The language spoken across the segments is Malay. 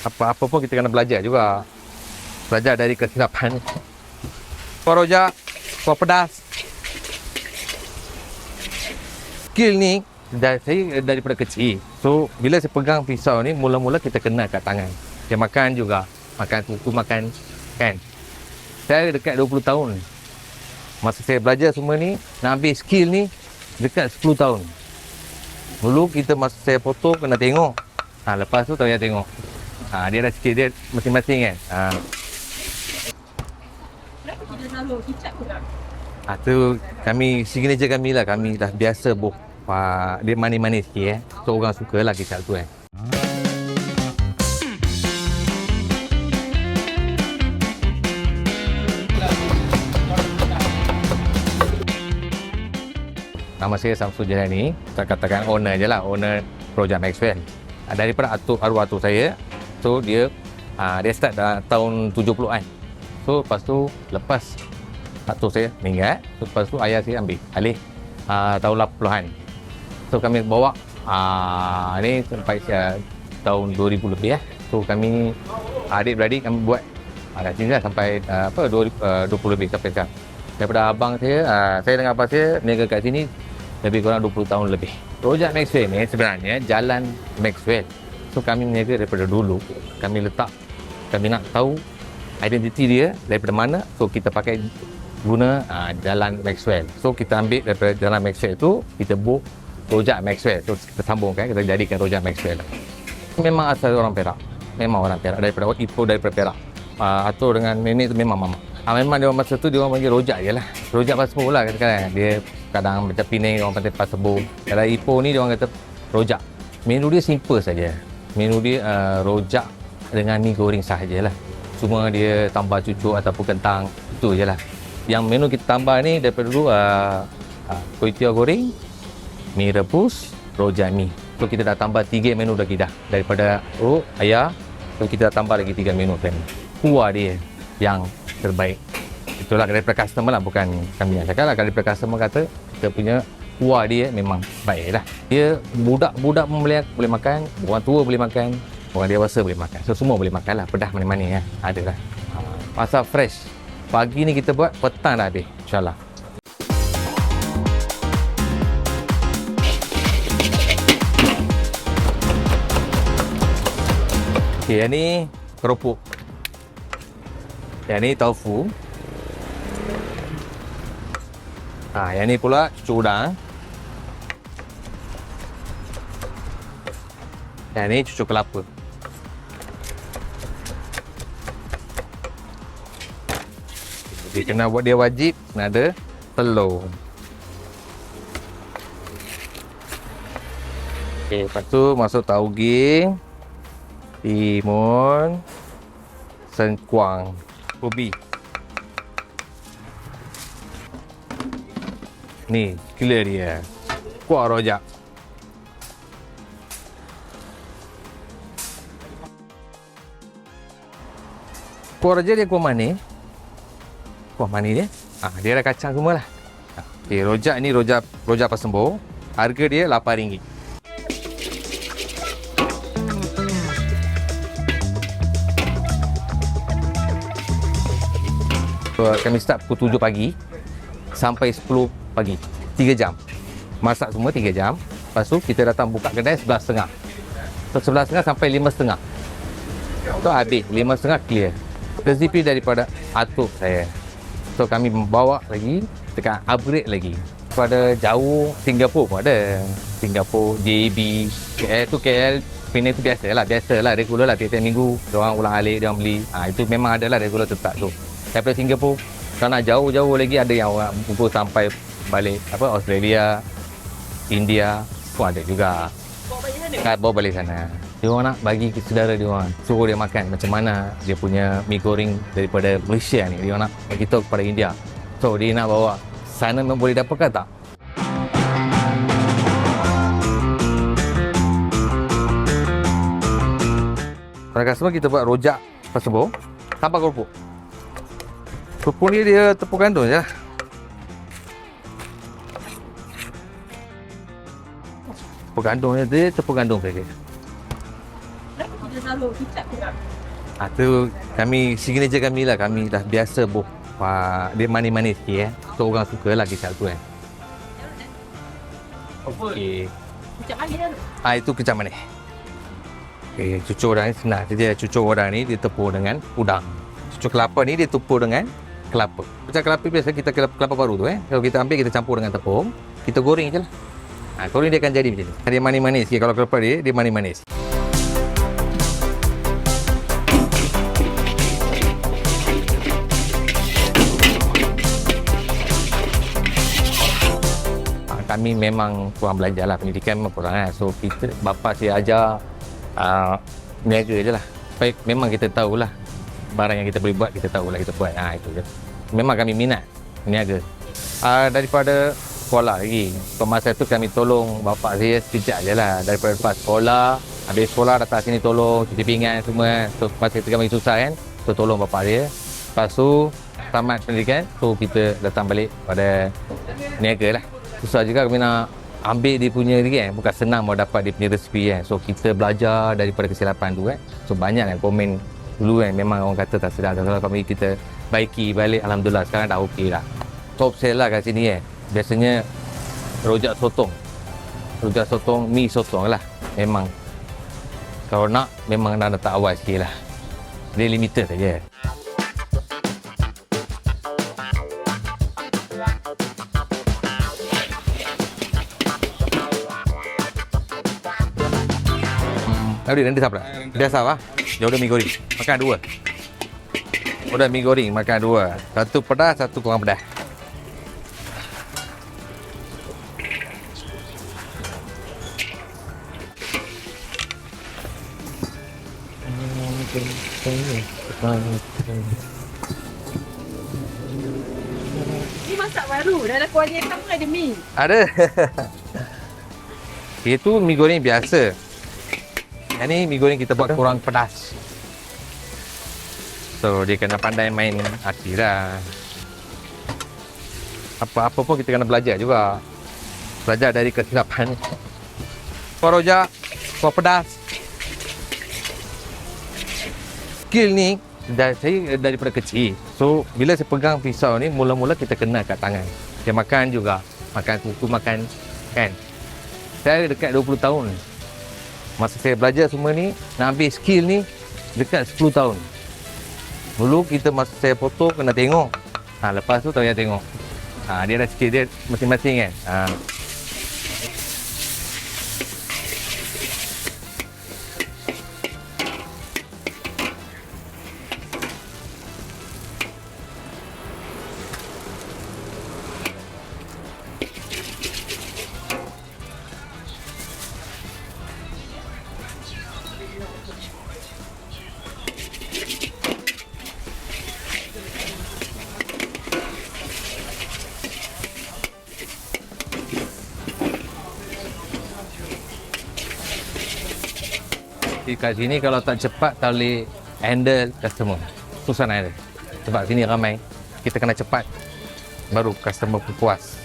Apa-apa pun kita kena belajar juga. Belajar dari kesilapan. Kuah rojak, kuah pedas. Skill ni saya daripada kecil. So bila saya pegang pisau ni, mula-mula kita kena kat tangan. Saya makan juga, makan kuku, makan kan. Saya dekat 20 tahun. Masa saya belajar semua ni, nak ambil skill ni dekat 10 tahun. Dulu kita masa saya foto kena tengok. Lepas tu tak payah tengok. Dia dah skill dia masing-masing kan. Tu kami signature kami lah. Kami dah biasa dia manis-manis sikit So orang suka lah kicap tu Nama saya Samsul Jalani. Saya katakan owner je lah. Owner Rojak Maxwell. Daripada arwah atuk saya. So dia start dah tahun 70-an. So lepas tu lepas atuk saya meninggal. So lepas tu ayah saya ambil alih tahun 80-an. So kami bawa ni sampai tahun 2000 lebih So kami adik-beradik kami buat kat sini lah sampai 20 lebih sampai sekarang. Daripada abang saya dengan abang saya niaga kat sini lebih kurang 20 tahun lebih. Rojak Maxwell ni sebenarnya jalan Maxwell. So kami niaga daripada dulu. Kami nak tahu identiti dia daripada mana. So kita pakai guna jalan Maxwell. So kita ambil daripada jalan Maxwell tu, kita buat Rojak Maxwell. So kita sambungkan, kita jadikan Rojak Maxwell. Memang asal orang Perak. Memang orang Perak, daripada Ipoh, daripada Perak. Atuk dengan nenek tu memang mama. Memang dia orang masa tu dia orang panggil rojak je lah. Rojak pasebul lah katakan. Dia kadang macam Penang dia orang panggil pasebul. Kalau Ipoh ni dia orang kata rojak. Menu dia simple saja. Menu dia rojak dengan mi goreng sahajalah. Cuma dia tambah cucuk ataupun kentang. Itu je lah. Yang menu kita tambah ni daripada dulu kuih tiaw goreng, mi rebus, rojak mi. So kita dah tambah 3 menu lagi dah. Daripada ayah, so kita dah tambah lagi 3 menu kan. Kuah dia yang terbaik. Itulah daripada customer lah, bukan kami yang cakap lah. Daripada customer kata kita punya kuah dia memang baik lah. Dia budak-budak pun boleh makan, orang tua boleh makan, orang dewasa boleh makan. So semua boleh makan lah. Pedas mana-mana ya. Ada lah. Pasal fresh. Pagi ni kita buat, petang dah habis. InsyaAllah. Okay, yang ni keropok. Yang ni tofu. Yang ni pula cucuk udang. Yang ni cucuk kelapa. Jadi kena buat dia wajib kena ada telur. Okay, lepas tu masuk tauge, timun, sengkuang, ubi. Ni clear dia. Kuah rojak. Kuah rojak dia kuah manis. Kuah manis dia. Dia ada kacang semua lah. Okay, rojak ni rojak pasembur. Harga dia RM8. Kami start pukul 7 pagi sampai 10 pagi. 3 jam. Masak semua 3 jam. Lepas tu kita datang buka kedai 11.30. So 11.30 sampai 5.30. So habis 5.30 clear. Rezeki daripada atuk saya. So kami membawa lagi, tekan upgrade lagi. Pada jauh Singapura pun ada. Singapura, JB, KL tu KL, Penang tu biasalah, regular lah tiap-tiap minggu. Diorang ulang alik, diorang beli. Itu memang ada lah regular tetap tu. Daripada Singapura, kalau nak jauh-jauh lagi ada yang orang kumpul sampai balik Australia, India pun ada juga. Bawa balik sana. Dia orang nak bagi ke saudara dia orang, suruh dia makan macam mana dia punya mi goreng daripada Malaysia ni. Dia orang nak bagi tahu kepada India. So dia nak bawa sana, memang boleh dapatkan tak? Pada customer kita buat rojak pasembur tanpa kerupuk. Kerupuk ni dia tepung gandum je lah. Tepung gandum dia tepung gandum saja. Dia selalu kicap ke? Tu kami signature kami lah. Kami dah biasa dia manis-manis sikit So orang suka lah kicap tu kan. Okey. Kicap manis lah tu? Itu kicap manis. Okey, cucur orang ni senang saja. Cucur orang ni dia tepung dengan udang. Cucur kelapa ni dia tepung dengan kelapa. Macam kelapa biasa kita kelapa baru tu Kalau kita ambil kita campur dengan tepung, kita goreng je lah. Goreng dia akan jadi macam ni. Dia manis-manis sikit. Kalau kelapa dia manis-manis. Kami memang kurang belajar lah, pendidikan memang kurang So bapa saya ajar niaga je lah. Supaya memang kita tahulah barang yang kita boleh buat, kita tahulah kita buat. Itu je. Memang kami minat niaga. Daripada sekolah lagi. Masa tu kami tolong bapa saya sekejap je lah. Daripada lepas sekolah, habis sekolah datang sini tolong cuci pinggan semua. So masa tu kami susah kan, so tolong bapa dia. Lepas tu tamat pendidikan, so kita datang balik pada niaga lah. Susah juga kami nak ambil dia punya ni bukan senang mau dapat dia punya resipi So kita belajar daripada kesilapan tu So banyak komen dulu memang orang kata tak sedap. Kalau kami kita baiki balik, alhamdulillah sekarang dah okey lah. Top seller kat sini biasanya rojak sotong, mi sotong lah. Memang kalau nak memang nak letak awal sikit lah. Dia limited saja. Nanti siapa? Biasa lah. Dia order mi goreng. Makan 2. Order mi goreng, makan 2. Satu pedas, satu kurang pedas. Ni masak baru. Dalam kuali kamu ada mi? Ada. Itu mi goreng biasa. Yang ni mi goreng kita buat kurang pedas. So dia kena pandai main hati lah. Apa-apa pun kita kena belajar juga. Belajar dari kesilapan. Kuah rojak, kuah pedas. Skill ni saya daripada kecil. So bila saya pegang pisau ni, mula-mula kita kena kat tangan. Saya makan juga. Makan kuku, makan kan. Saya dekat 20 tahun. Masa saya belajar semua ni, nak ambil skill ni dekat 10 tahun. Dulu kita masa saya potong kena tengok. Lepas tu tak payah tengok. Dia ada skill dia masing-masing kan. Kat sini kalau tak cepat tak boleh handle customer. Susah nak handle. Sebab sini ramai. Kita kena cepat baru customer pun puas.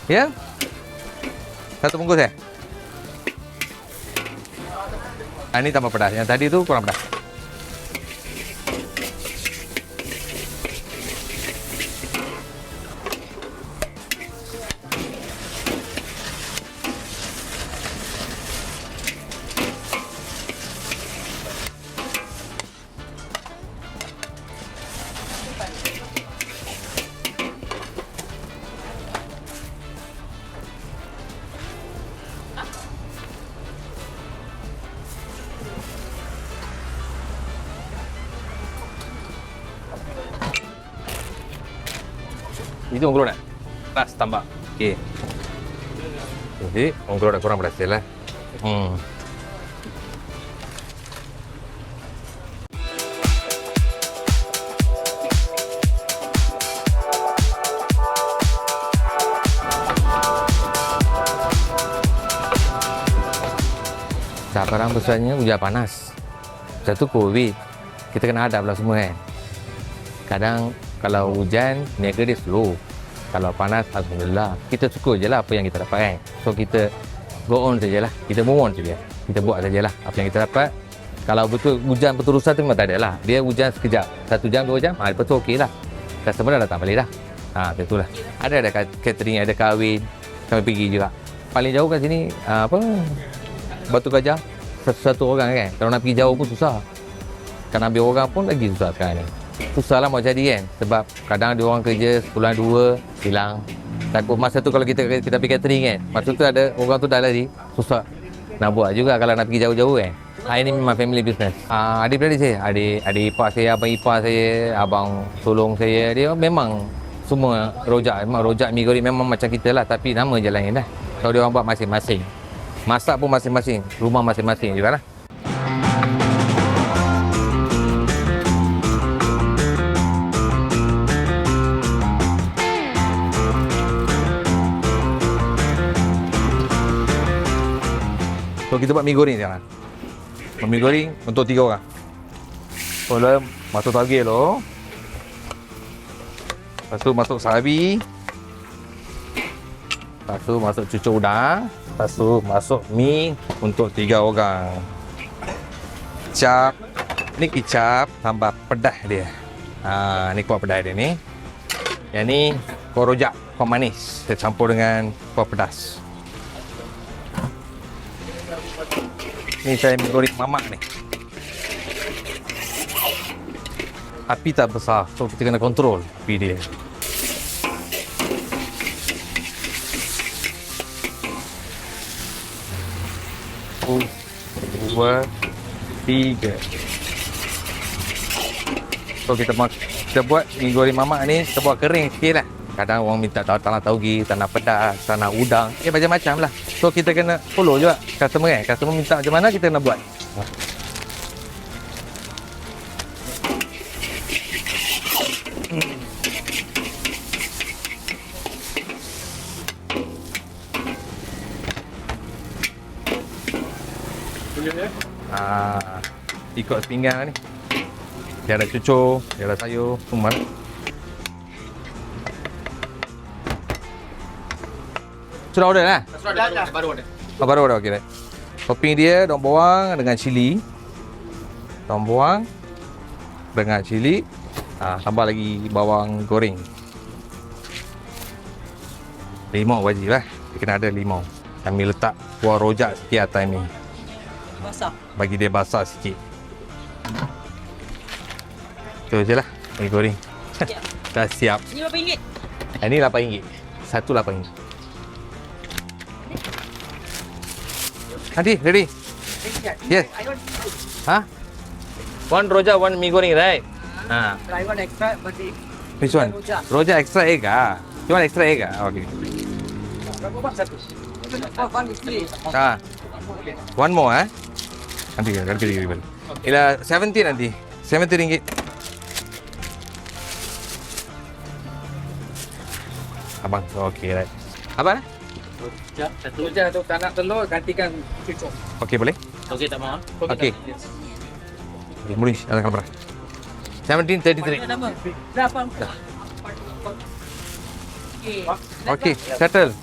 Ya? Satu bungkus ini tambah pedas. Yang tadi tu kurang pedas. Itu ongkrong tak? Pedas tambah. Okey. Jadi ongkrong dah kurang berhasil lah. Sekarang besarnya hujan panas. Satu COVID. kita kena hadap lah semua kan. Kadang kalau hujan, niaga dia slow. Kalau panas, alhamdulillah. Kita syukur je lah apa yang kita dapat kan. So kita go on sajalah. Kita move on saja. Kita buat sajalah apa yang kita dapat. Kalau betul hujan berterusan tu memang tak ada lah. Dia hujan sekejap. 1 jam, 2 jam, lepas tu okey lah. Customer dah datang balik dah. Itulah. Ada catering, ada kahwin. Kami pergi juga. Paling jauh kat sini, Batu Gajah. Satu orang kan. Kalau nak pergi jauh pun susah. Kan ambil orang pun lagi susah sekarang ni. Susah lah mau jadi kan. Sebab kadang dia orang kerja sebulan 2 hilang. Takut masa tu kalau kita pergi catering kan. Masa tu ada orang tu dah lari. Susah nak buat juga kalau nak pergi jauh-jauh kan. Ini memang family business. Adik-beradik saya, adik ipar saya, abang ipar saya, abang tolong saya, dia memang semua rojak. Memang rojak mi goreng memang macam kita lah, tapi nama je lain dah. Kalau dia orang buat masing-masing. Masak pun masing-masing, rumah masing-masing juga lah. So kita buat mi goreng sekarang. Mi goreng untuk 3 orang. Boleh masuk tauge dulu. Lepas tu masuk sarabi. Lepas tu masuk cucur udang. Lepas tu masuk mi untuk 3 orang. Kicap. Ni kicap tambah pedas dia. Ni kuah pedas dia ni. Yang ni kuah rojak, kuah manis. Saya campur dengan kuah pedas. Ni saya goreng mamak ni. Api tak besar, so kita kena kontrol api dia. 2, 3. So kita buat mi goreng mamak ni, kita buat kering sikit lah. Kadang orang minta tak nak tauge, tak nak pedas, tak nak udang. Macam-macam lah. So kita kena follow juga customer kan. Customer minta macam mana, kita kena buat. Ikut pinggang ni. Dia ada cucur, dia ada sayur, semua. Sudah order lah? Baru ada. Baru order, okey. Topping dia daun bawang dengan cili. Daun bawang dengan cili. Tambah lagi bawang goreng. Limau wajib lah. Dia kena ada limau. Kami letak kuah rojak sikit atas ni. Basah. Bagi dia basah sikit. Itu je lah mi goreng. Dah siap. Ini berapa ringgit? Ini RM8. Satu RM8. Nanti, ready? Yes. One rojak, one mi goreng, right? I want extra, but Which one? Rojak. Rojak extra egg ah. You want extra egg ah? Okay. berapa bang satu? One is free. One more eh? Nanti balik. Ila 70 nanti. RM70. Abang, okay right. Apa? Satu je tu tak nak telur, gantikan cucuk. Okay boleh? Okey tak mau? Okay. Boleh, ada kamera. 1733. Berapa? Okay, settle.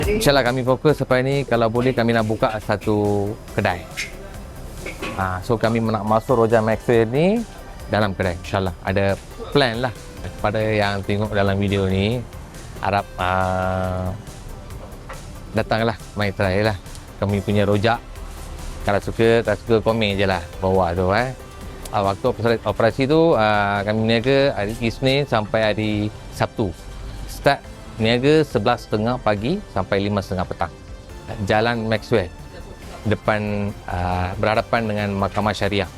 InsyaAllah kami fokus sampai ni, kalau boleh kami nak buka satu kedai. So kami nak masuk Rojak Maxwell ni dalam kedai. InsyaAllah ada plan lah. Kepada yang tengok dalam video ni, harap datanglah, main try lah kami punya rojak. Kalau suka, tak suka komen je lah bawah tu Waktu operasi tu kami niaga hari Isnin sampai hari Sabtu. Start niaga 11.30 pagi sampai 5.30 petang. Jalan Maxwell, depan berhadapan dengan Mahkamah Syariah.